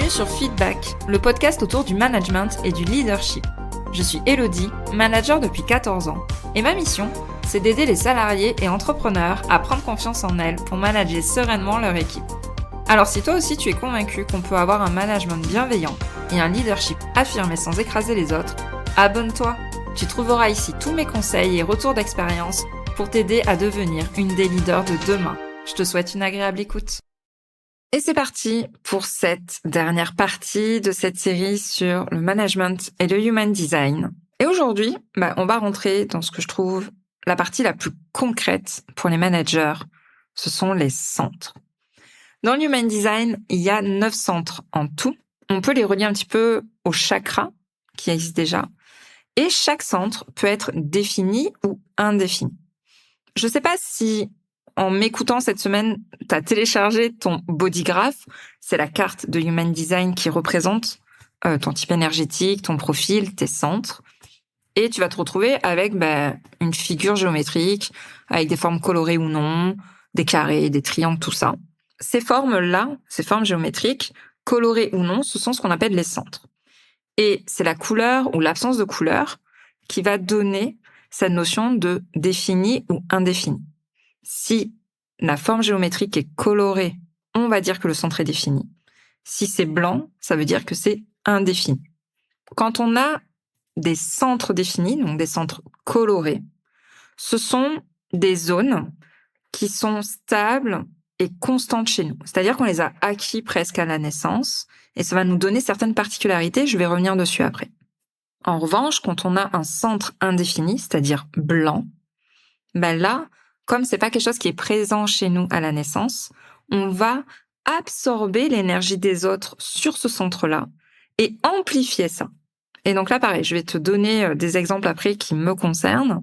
Bienvenue sur Feedback, le podcast autour du management et du leadership. Je suis Elodie, manager depuis 14 ans, et ma mission, c'est d'aider les salariés et entrepreneurs à prendre confiance en elles pour manager sereinement leur équipe. Alors si toi aussi tu es convaincu qu'on peut avoir un management bienveillant et un leadership affirmé sans écraser les autres, abonne-toi. Tu trouveras ici tous mes conseils et retours d'expérience pour t'aider à devenir une des leaders de demain. Je te souhaite une agréable écoute. Et c'est parti pour cette dernière partie de cette série sur le management et le human design. Et aujourd'hui, on va rentrer dans ce que je trouve la partie la plus concrète pour les managers. Ce sont les centres. Dans le human design, il y a 9 centres en tout. On peut les relier un petit peu aux chakras qui existent déjà. Et chaque centre peut être défini ou indéfini. Je ne sais pas si en m'écoutant cette semaine, tu as téléchargé ton bodygraph. C'est la carte de Human Design qui représente ton type énergétique, ton profil, tes centres. Et tu vas te retrouver avec une figure géométrique, avec des formes colorées ou non, des carrés, des triangles, tout ça. Ces formes-là, ces formes géométriques, colorées ou non, ce sont ce qu'on appelle les centres. Et c'est la couleur ou l'absence de couleur qui va donner cette notion de défini ou indéfini. Si la forme géométrique est colorée, on va dire que le centre est défini. Si c'est blanc, ça veut dire que c'est indéfini. Quand on a des centres définis, donc des centres colorés, ce sont des zones qui sont stables et constantes chez nous. C'est-à-dire qu'on les a acquis presque à la naissance et ça va nous donner certaines particularités, je vais revenir dessus après. En revanche, quand on a un centre indéfini, c'est-à-dire blanc, là, comme c'est pas quelque chose qui est présent chez nous à la naissance, on va absorber l'énergie des autres sur ce centre-là et amplifier ça. Et donc là, pareil, je vais te donner des exemples après qui me concernent.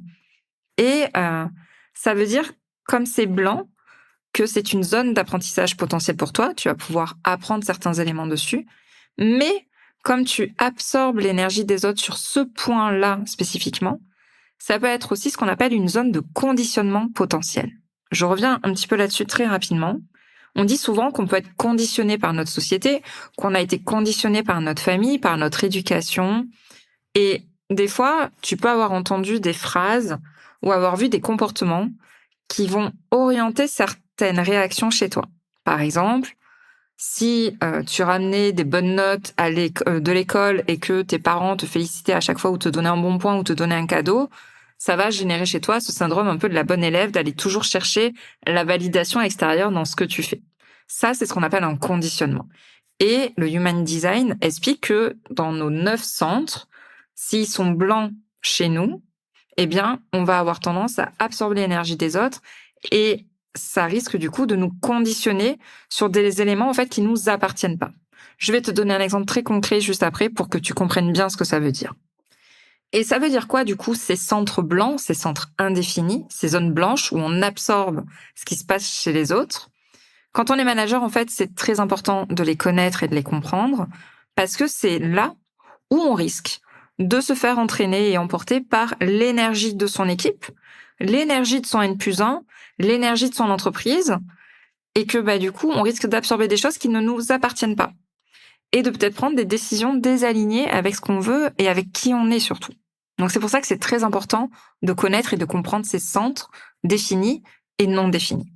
Et ça veut dire, comme c'est blanc, que c'est une zone d'apprentissage potentiel pour toi. Tu vas pouvoir apprendre certains éléments dessus. Mais comme tu absorbes l'énergie des autres sur ce point-là spécifiquement, ça peut être aussi ce qu'on appelle une zone de conditionnement potentiel. Je reviens un petit peu là-dessus très rapidement. On dit souvent qu'on peut être conditionné par notre société, qu'on a été conditionné par notre famille, par notre éducation. Et des fois, tu peux avoir entendu des phrases ou avoir vu des comportements qui vont orienter certaines réactions chez toi. Par exemple, si tu ramenais des bonnes notes de l'école et que tes parents te félicitaient à chaque fois ou te donnaient un bon point ou te donnaient un cadeau, ça va générer chez toi ce syndrome un peu de la bonne élève, d'aller toujours chercher la validation extérieure dans ce que tu fais. Ça, c'est ce qu'on appelle un conditionnement. Et le Human Design explique que dans nos 9 centres, s'ils sont blancs chez nous, on va avoir tendance à absorber l'énergie des autres et ça risque du coup de nous conditionner sur des éléments en fait qui nous appartiennent pas. Je vais te donner un exemple très concret juste après pour que tu comprennes bien ce que ça veut dire. Et ça veut dire quoi, du coup, ces centres blancs, ces centres indéfinis, ces zones blanches où on absorbe ce qui se passe chez les autres? Quand on est manager, en fait, c'est très important de les connaître et de les comprendre parce que c'est là où on risque de se faire entraîner et emporter par l'énergie de son équipe, l'énergie de son N+1, l'énergie de son entreprise et que, du coup, on risque d'absorber des choses qui ne nous appartiennent pas et de peut-être prendre des décisions désalignées avec ce qu'on veut et avec qui on est surtout. Donc c'est pour ça que c'est très important de connaître et de comprendre ces centres définis et non définis.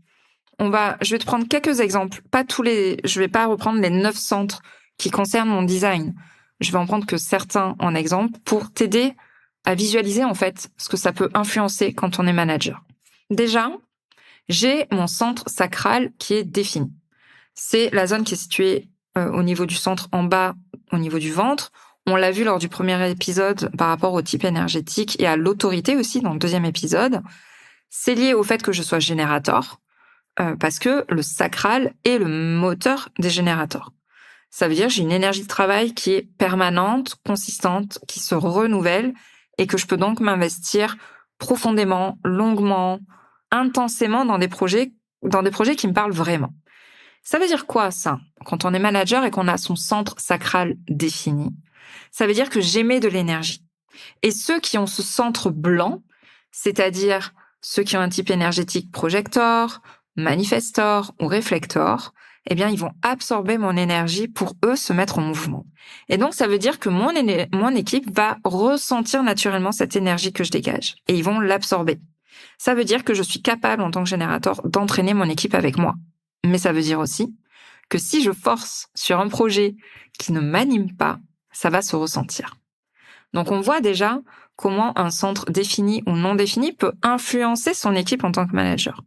Je vais te prendre quelques exemples, je vais pas reprendre les 9 centres qui concernent mon design. Je vais en prendre que certains en exemple pour t'aider à visualiser en fait ce que ça peut influencer quand on est manager. Déjà, j'ai mon centre sacral qui est défini. C'est la zone qui est située au niveau du centre en bas, au niveau du ventre. On l'a vu lors du premier épisode par rapport au type énergétique et à l'autorité aussi dans le deuxième épisode. C'est lié au fait que je sois générateur, parce que le sacral est le moteur des générateurs. Ça veut dire que j'ai une énergie de travail qui est permanente, consistante, qui se renouvelle et que je peux donc m'investir profondément, longuement, intensément dans des projets qui me parlent vraiment. Ça veut dire quoi ça, quand on est manager et qu'on a son centre sacral défini? Ça veut dire que j'émets de l'énergie. Et ceux qui ont ce centre blanc, c'est-à-dire ceux qui ont un type énergétique projector, manifestor ou réflector, eh bien, ils vont absorber mon énergie pour eux se mettre en mouvement. Et donc, ça veut dire que mon équipe va ressentir naturellement cette énergie que je dégage et ils vont l'absorber. Ça veut dire que je suis capable, en tant que générateur, d'entraîner mon équipe avec moi. Mais ça veut dire aussi que si je force sur un projet qui ne m'anime pas, ça va se ressentir. Donc, on voit déjà comment un centre défini ou non défini peut influencer son équipe en tant que manager.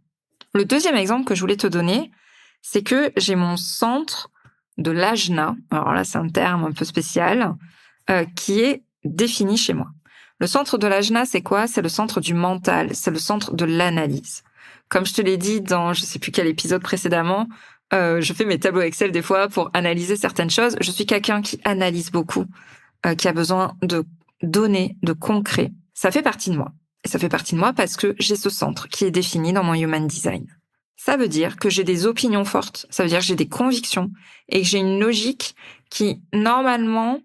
Le deuxième exemple que je voulais te donner, c'est que j'ai mon centre de l'ajna, alors là c'est un terme un peu spécial, qui est défini chez moi. Le centre de l'ajna, c'est quoi ? C'est le centre du mental, c'est le centre de l'analyse. Comme je te l'ai dit dans je sais plus quel épisode précédemment, je fais mes tableaux Excel des fois pour analyser certaines choses. Je suis quelqu'un qui analyse beaucoup, qui a besoin de données, de concret. Ça fait partie de moi. Et ça fait partie de moi parce que j'ai ce centre qui est défini dans mon Human Design. Ça veut dire que j'ai des opinions fortes, ça veut dire que j'ai des convictions et que j'ai une logique qui, normalement,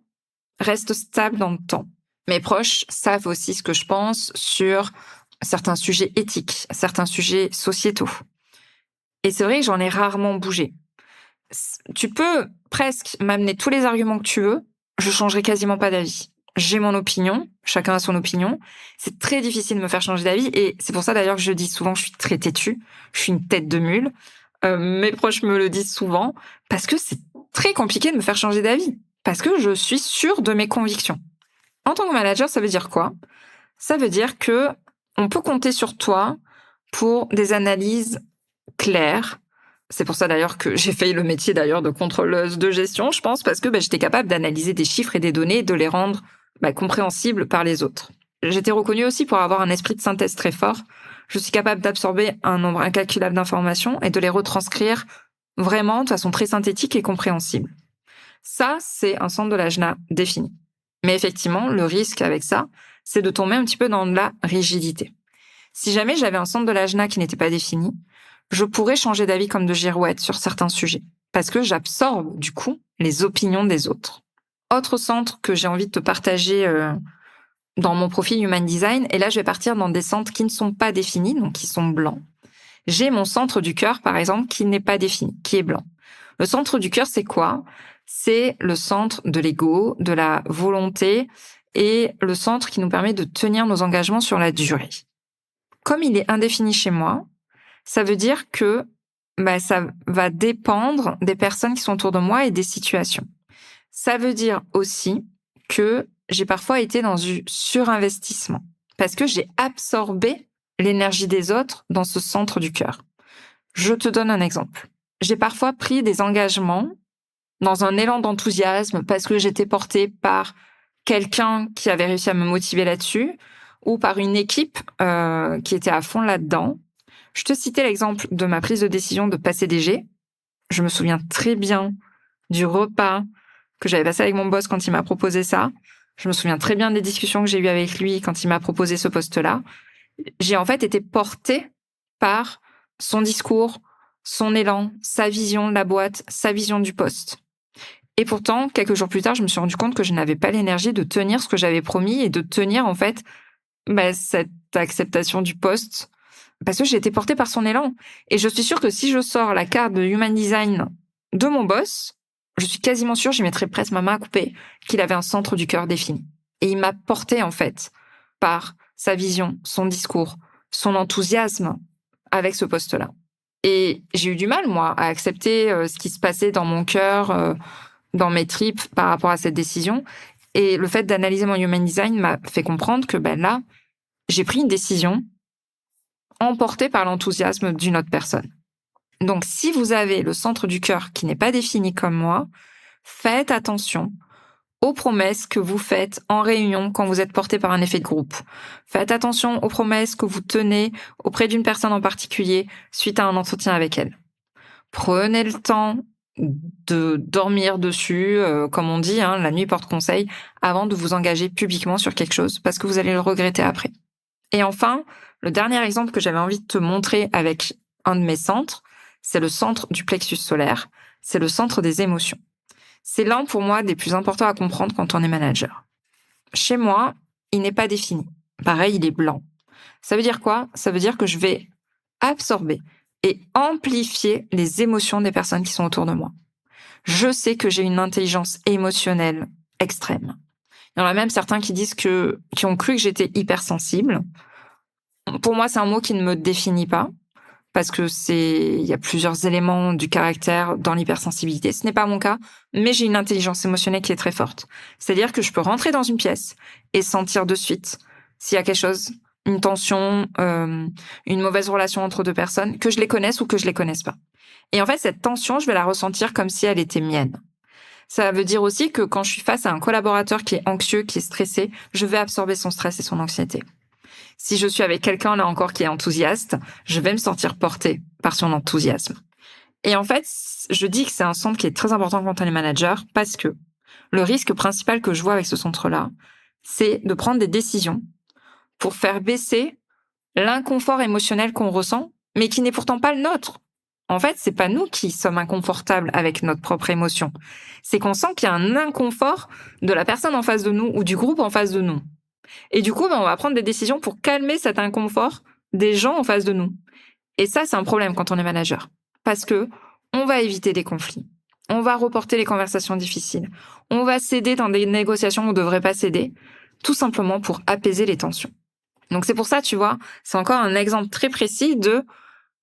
reste stable dans le temps. Mes proches savent aussi ce que je pense sur certains sujets éthiques, certains sujets sociétaux. Et c'est vrai que j'en ai rarement bougé. Tu peux presque m'amener tous les arguments que tu veux, je changerai quasiment pas d'avis. J'ai mon opinion, chacun a son opinion. C'est très difficile de me faire changer d'avis et c'est pour ça d'ailleurs que je dis souvent que je suis très têtue, je suis une tête de mule. Mes proches me le disent souvent parce que c'est très compliqué de me faire changer d'avis parce que je suis sûre de mes convictions. En tant que manager, ça veut dire quoi ? Ça veut dire que on peut compter sur toi pour des analyses claires. C'est pour ça d'ailleurs que j'ai fait le métier d'ailleurs de contrôleuse de gestion, je pense, parce que j'étais capable d'analyser des chiffres et des données et de les rendre compréhensibles par les autres. J'étais reconnue aussi pour avoir un esprit de synthèse très fort. Je suis capable d'absorber un nombre incalculable d'informations et de les retranscrire vraiment de façon très synthétique et compréhensible. Ça, c'est un centre de l'ajna défini. Mais effectivement, le risque avec ça, c'est de tomber un petit peu dans de la rigidité. Si jamais j'avais un centre de l'ajna qui n'était pas défini, je pourrais changer d'avis comme de girouette sur certains sujets, parce que j'absorbe, du coup, les opinions des autres. Autre centre que j'ai envie de te partager dans mon profil Human Design, et là je vais partir dans des centres qui ne sont pas définis, donc qui sont blancs. J'ai mon centre du cœur, par exemple, qui n'est pas défini, qui est blanc. Le centre du cœur, c'est quoi ? C'est le centre de l'ego, de la volonté, et le centre qui nous permet de tenir nos engagements sur la durée. Comme il est indéfini chez moi, ça veut dire que ça va dépendre des personnes qui sont autour de moi et des situations. Ça veut dire aussi que j'ai parfois été dans du surinvestissement parce que j'ai absorbé l'énergie des autres dans ce centre du cœur. Je te donne un exemple. J'ai parfois pris des engagements dans un élan d'enthousiasme parce que j'étais portée par quelqu'un qui avait réussi à me motiver là-dessus ou par une équipe qui était à fond là-dedans. Je te citais l'exemple de ma prise de décision de passer DG. Je me souviens très bien du repas que j'avais passé avec mon boss quand il m'a proposé ça. Je me souviens très bien des discussions que j'ai eues avec lui quand il m'a proposé ce poste-là. J'ai en fait été portée par son discours, son élan, sa vision de la boîte, sa vision du poste. Et pourtant, quelques jours plus tard, je me suis rendu compte que je n'avais pas l'énergie de tenir ce que j'avais promis et de tenir en fait cette acceptation du poste parce que j'ai été portée par son élan. Et je suis sûre que si je sors la carte de Human Design de mon boss, je suis quasiment sûre, j'y mettrais presque ma main à couper, qu'il avait un centre du cœur défini. Et il m'a portée en fait par sa vision, son discours, son enthousiasme avec ce poste-là. Et j'ai eu du mal, moi, à accepter ce qui se passait dans mon cœur, dans mes tripes par rapport à cette décision. Et le fait d'analyser mon Human Design m'a fait comprendre que là, j'ai pris une décision emportée par l'enthousiasme d'une autre personne. Donc, si vous avez le centre du cœur qui n'est pas défini comme moi, faites attention aux promesses que vous faites en réunion quand vous êtes porté par un effet de groupe. Faites attention aux promesses que vous tenez auprès d'une personne en particulier suite à un entretien avec elle. Prenez le temps de dormir dessus, comme on dit, la nuit porte conseil, avant de vous engager publiquement sur quelque chose, parce que vous allez le regretter après. Et enfin, le dernier exemple que j'avais envie de te montrer avec un de mes centres, c'est le centre du plexus solaire, c'est le centre des émotions. C'est l'un pour moi des plus importants à comprendre quand on est manager. Chez moi, il n'est pas défini. Pareil, il est blanc. Ça veut dire quoi ? Ça veut dire que je vais absorber et amplifier les émotions des personnes qui sont autour de moi. Je sais que j'ai une intelligence émotionnelle extrême. Il y en a même certains qui ont cru que j'étais hypersensible. Pour moi, c'est un mot qui ne me définit pas, parce que il y a plusieurs éléments du caractère dans l'hypersensibilité. Ce n'est pas mon cas, mais j'ai une intelligence émotionnelle qui est très forte. C'est-à-dire que je peux rentrer dans une pièce et sentir de suite s'il y a quelque chose, une tension, une mauvaise relation entre deux personnes, que je les connaisse ou que je les connaisse pas. Et en fait, cette tension, je vais la ressentir comme si elle était mienne. Ça veut dire aussi que quand je suis face à un collaborateur qui est anxieux, qui est stressé, je vais absorber son stress et son anxiété. Si je suis avec quelqu'un, là encore, qui est enthousiaste, je vais me sentir portée par son enthousiasme. Et en fait, je dis que c'est un centre qui est très important quand on est manager parce que le risque principal que je vois avec ce centre-là, c'est de prendre des décisions pour faire baisser l'inconfort émotionnel qu'on ressent, mais qui n'est pourtant pas le nôtre. En fait, c'est pas nous qui sommes inconfortables avec notre propre émotion. C'est qu'on sent qu'il y a un inconfort de la personne en face de nous ou du groupe en face de nous. Et du coup, on va prendre des décisions pour calmer cet inconfort des gens en face de nous. Et ça, c'est un problème quand on est manager. Parce que on va éviter des conflits. On va reporter les conversations difficiles. On va céder dans des négociations où on ne devrait pas céder, tout simplement pour apaiser les tensions. Donc c'est pour ça, tu vois, c'est encore un exemple très précis de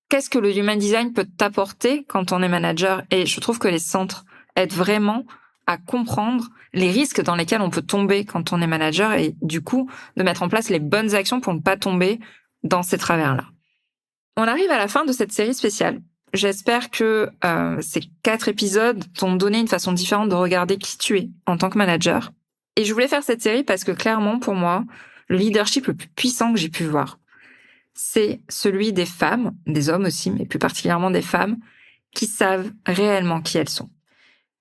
qu'est-ce que le Human Design peut t'apporter quand on est manager. Et je trouve que les centres aident vraiment à comprendre les risques dans lesquels on peut tomber quand on est manager et du coup, de mettre en place les bonnes actions pour ne pas tomber dans ces travers-là. On arrive à la fin de cette série spéciale. J'espère que ces 4 épisodes t'ont donné une façon différente de regarder qui tu es en tant que manager. Et je voulais faire cette série parce que clairement, pour moi, le leadership le plus puissant que j'ai pu voir, c'est celui des femmes, des hommes aussi, mais plus particulièrement des femmes, qui savent réellement qui elles sont.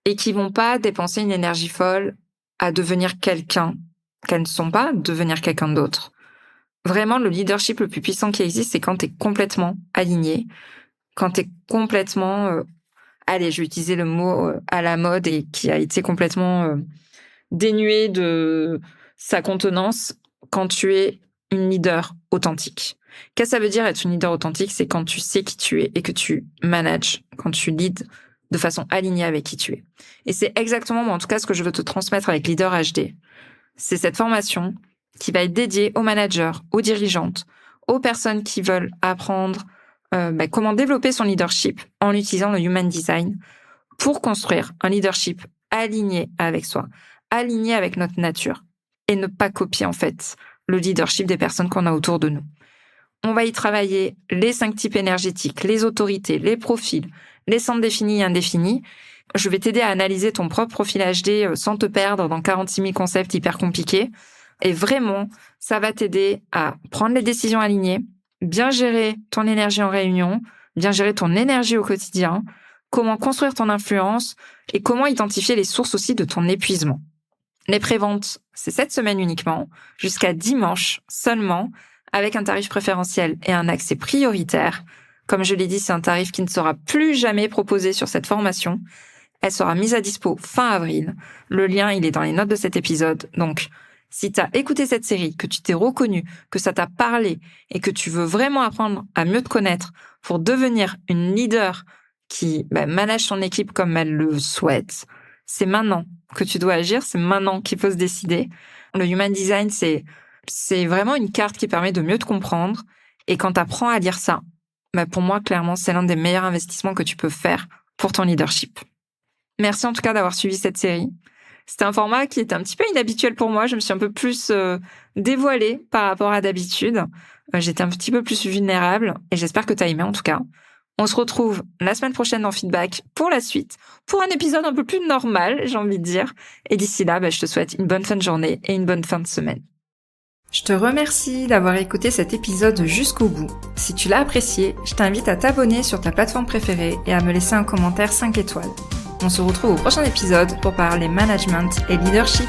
Et qui vont pas dépenser une énergie folle à devenir quelqu'un qu'elles ne sont pas, devenir quelqu'un d'autre. Vraiment, le leadership le plus puissant qui existe, c'est quand t'es complètement aligné, quand t'es complètement, je vais utiliser le mot à la mode et qui a été complètement dénué de sa contenance, quand tu es une leader authentique. Qu'est-ce que ça veut dire être une leader authentique? C'est quand tu sais qui tu es et que tu manages, quand tu leads de façon alignée avec qui tu es. Et c'est exactement, moi, en tout cas, ce que je veux te transmettre avec Leader HD. C'est cette formation qui va être dédiée aux managers, aux dirigeantes, aux personnes qui veulent apprendre comment développer son leadership en utilisant le Human Design pour construire un leadership aligné avec soi, aligné avec notre nature et ne pas copier, en fait, le leadership des personnes qu'on a autour de nous. On va y travailler les 5 types énergétiques, les autorités, les profils, les centres définis et indéfinis. Je vais t'aider à analyser ton propre profil HD sans te perdre dans 46 000 concepts hyper compliqués. Et vraiment, ça va t'aider à prendre les décisions alignées, bien gérer ton énergie en réunion, bien gérer ton énergie au quotidien, comment construire ton influence et comment identifier les sources aussi de ton épuisement. Les préventes, c'est cette semaine uniquement, jusqu'à dimanche seulement, avec un tarif préférentiel et un accès prioritaire. Comme je l'ai dit, c'est un tarif qui ne sera plus jamais proposé sur cette formation. Elle sera mise à dispo fin avril. Le lien, il est dans les notes de cet épisode. Donc, si tu as écouté cette série, que tu t'es reconnu, que ça t'a parlé et que tu veux vraiment apprendre à mieux te connaître pour devenir une leader qui manage son équipe comme elle le souhaite, c'est maintenant que tu dois agir, c'est maintenant qu'il faut se décider. Le Human Design, c'est vraiment une carte qui permet de mieux te comprendre. Et quand tu apprends à lire ça, pour moi, clairement, c'est l'un des meilleurs investissements que tu peux faire pour ton leadership. Merci en tout cas d'avoir suivi cette série. C'était un format qui était un petit peu inhabituel pour moi. Je me suis un peu plus dévoilée par rapport à d'habitude. J'étais un petit peu plus vulnérable et j'espère que tu as aimé en tout cas. On se retrouve la semaine prochaine dans Feedback pour la suite, pour un épisode un peu plus normal, j'ai envie de dire. Et d'ici là, je te souhaite une bonne fin de journée et une bonne fin de semaine. Je te remercie d'avoir écouté cet épisode jusqu'au bout. Si tu l'as apprécié, je t'invite à t'abonner sur ta plateforme préférée et à me laisser un commentaire 5 étoiles. On se retrouve au prochain épisode pour parler management et leadership.